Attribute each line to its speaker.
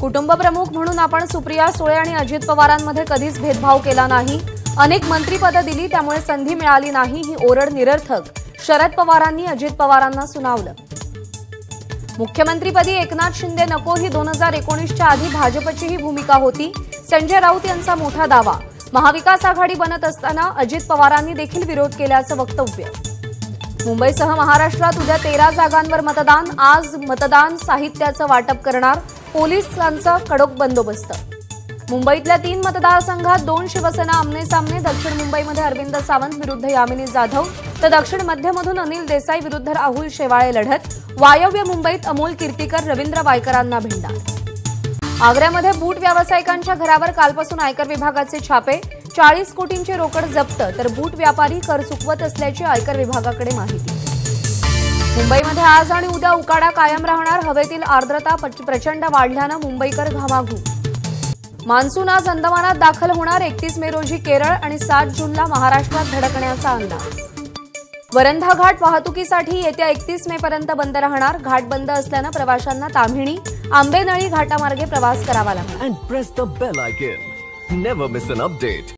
Speaker 1: कुटुंब प्रमुख म्हणून आपण सुप्रिया सुळे आणि अजित पवारांमध्ये कधीच भेदभाव केला नाही। अनेक मंत्रिपदं दिली त्यामुळे संधी मिळाली नाही ही ओरड निरर्थक, शरद पवारांनी अजित पवारांना सुनावलं। मुख्यमंत्रीपदी एकनाथ शिंदे नको ही 2019च्या आधी भाजपची ही भूमिका होती। संजय राऊत यांचा मोठा दावा, महाविकास आघाडी बनत असताना अजित पवारांनी देखील विरोध केल्याचं वक्तव्य। मुंबईसह महाराष्ट्रात उद्या 13 जागांवर मतदान, आज मतदान साहित्याचं वाटप करणार, पोलिसांचा कडक बंदोबस्त। मुंबईतल्या 3 मतदारसंघात 2 शिवसेना आमने-सामने, दक्षिण मुंबईमध्ये अरविंद सावंत विरुद्ध यामिनी जाधव तर दक्षिण मध्यमधून अनिल देसाई विरुद्ध राहुल शेवाळे लढत। वायव्य मुंबईत अमोल कीर्तीकर रवींद्र वायकरांना भिंडा। आग्र्यामध्ये बूट व्यावसायिकांच्या घरावर कालपासून आयकर विभागाचे छापे, 40 कोटींची रोकड जप्त तर बूट व्यापारी कर चुकवत असल्याची आयकर विभागाकडे माहिती। मुंबईमध्ये आज आणि उद्या उकाडा कायम राहणार, हवेतील आर्द्रता प्रचंड वाढल्यानं मुंबईकर घामाघूम। मान्सून आज अंदमानात दाखल होणार, 31 मे रोजी केरळ आणि 7 जूनला महाराष्ट्रात धडकण्याचा अंदाज। वरंधा घाट वाहतुकीसाठी येत्या 31 मे पर्यंत बंद राहणार, घाट बंद असल्यानं प्रवाशांना ताम्हिणी आंबेनळी घाटामार्गे प्रवास करावा लागणार।
Speaker 2: And press the bell icon. Never miss an update.